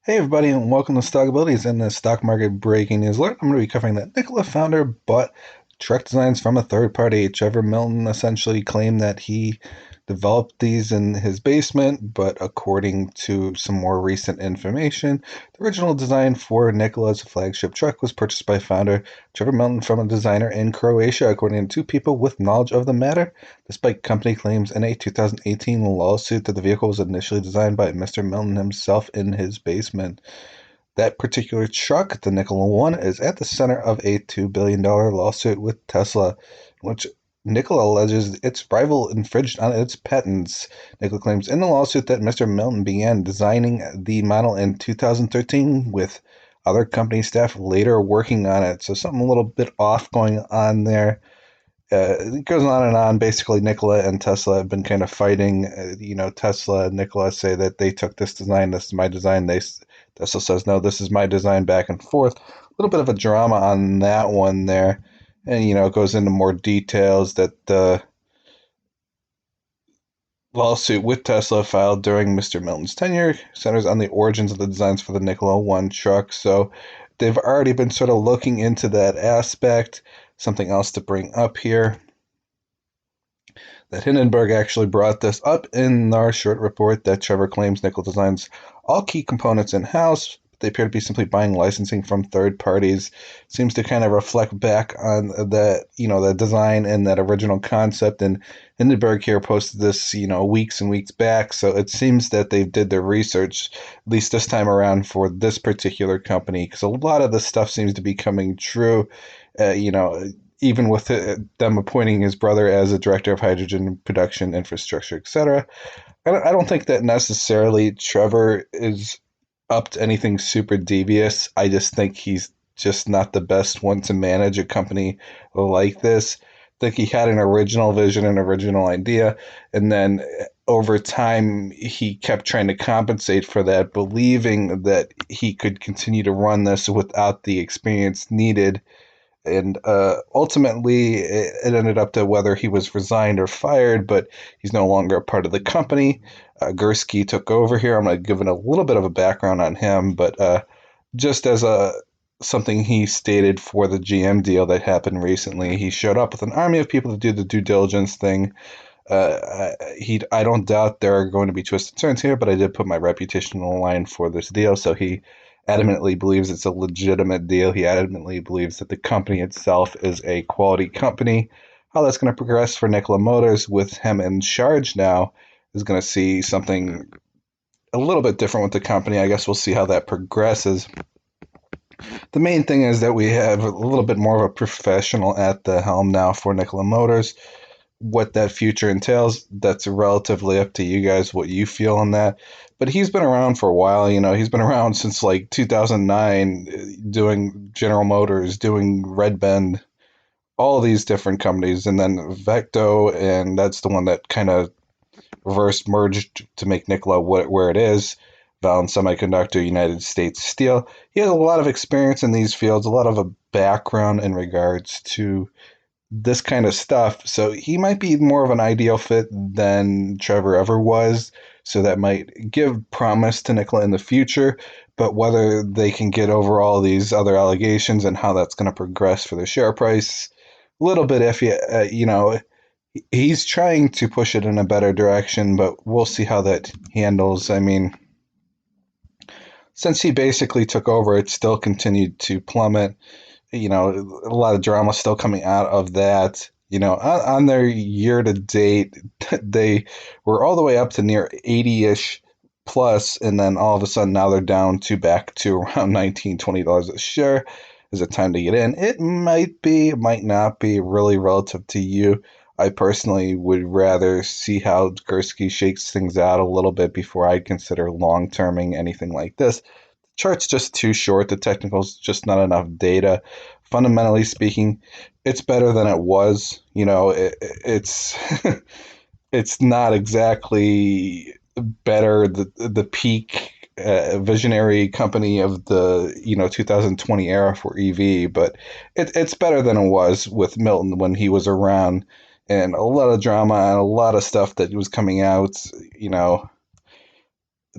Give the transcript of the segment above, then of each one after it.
Hey everybody, and welcome to Stock Abilities and the stock market breaking news alert. I'm going to be covering that Nikola founder bought truck designs from a third party. Trevor Milton essentially claimed that he developed these in his basement, but according to some more recent information, the original design for Nikola's flagship truck was purchased by founder Trevor Milton from a designer in Croatia, according to two people with knowledge of the matter. Despite company claims in a 2018 lawsuit that the vehicle was initially designed by Mr. Milton himself in his basement. That particular truck, the Nikola One, is at the center of a $2 billion lawsuit with Tesla, in which Nikola alleges its rival infringed on its patents. Nikola claims in the lawsuit that Mr. Milton began designing the model in 2013 with other company staff later working on it. So something a little bit off going on there. It goes on and on. Basically, Nikola and Tesla have been kind of fighting. Tesla and Nikola say that they took this design. This is my design. Tesla says no. This is my design. Back and forth. A little bit of a drama on that one there, and it goes into more details that the lawsuit with Tesla filed during Mr. Milton's tenure centers on the origins of the designs for the Nikola One truck. So they've already been sort of looking into that aspect. Something else to bring up here that Hindenburg actually brought this up in our short report that Trevor claims Nickel designs all key components in-house. They appear to be simply buying licensing from third parties. Seems to kind of reflect back on that design and that original concept. And Hindenburg here posted this, weeks and weeks back. So it seems that they did their research, at least this time around, for this particular company, because a lot of this stuff seems to be coming true. Uh, you know, Even with them appointing his brother as a director of hydrogen production infrastructure, etc. I don't think that necessarily Trevor is up to anything super devious. I just think he's just not the best one to manage a company like this. I think he had an original vision, an original idea, and then over time he kept trying to compensate for that, believing that he could continue to run this without the experience needed, and ultimately it ended up to whether he was resigned or fired, but he's no longer a part of the company. Gursky took over here. I'm going to give it a little bit of a background on him, but just as a something he stated for the GM deal that happened recently, he showed up with an army of people to do the due diligence thing. I don't doubt there are going to be twists and turns here, but I did put my reputation on the line for this deal, so he adamantly believes it's a legitimate deal. He adamantly believes that the company itself is a quality company. How that's going to progress for Nikola Motors with him in charge now is going to see something a little bit different with the company. I guess we'll see how that progresses. The main thing is that we have a little bit more of a professional at the helm now for Nikola Motors. What that future entails, that's relatively up to you guys, what you feel on that. But he's been around for a while. He's been around since like 2009, doing General Motors, doing Red Bend, all these different companies, and then Vecto, and that's the one that kind of reverse merged to make Nikola where it is. Valen Semiconductor, United States Steel. He has a lot of experience in these fields, a lot of a background in regards to this kind of stuff. So he might be more of an ideal fit than Trevor ever was. So that might give promise to Nikola in the future. But whether they can get over all these other allegations and how that's going to progress for the share price, a little bit iffy. He's trying to push it in a better direction, but we'll see how that handles. I mean, since he basically took over, it still continued to plummet. A lot of drama still coming out of that. On their year to date, they were all the way up to near 80-ish plus, and then all of a sudden now they're down to back to around $19-20 a share. Is it time to get in? It might be, it might not be, really relative to you. I personally would rather see how Gursky shakes things out a little bit before I'd consider long-terming anything like this. Chart's just too short. The technical's just not enough data. Fundamentally speaking, it's better than it was. It's it's not exactly better. The peak visionary company of the 2020 era for EV, but it's better than it was with Milton when he was around, and a lot of drama and a lot of stuff that was coming out.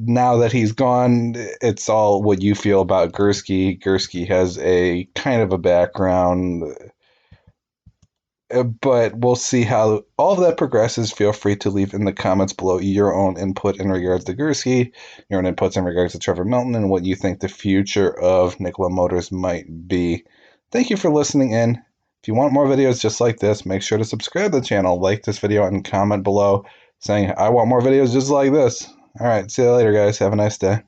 now that he's gone, it's all what you feel about Gursky. Gursky has a kind of a background, but we'll see how all of that progresses. Feel free to leave in the comments below your own input in regards to Gursky, your own inputs in regards to Trevor Milton, and what you think the future of Nikola Motors might be. Thank you for listening in. If you want more videos just like this, make sure to subscribe to the channel, like this video, and comment below saying, I want more videos just like this. All right, see you later, guys. Have a nice day.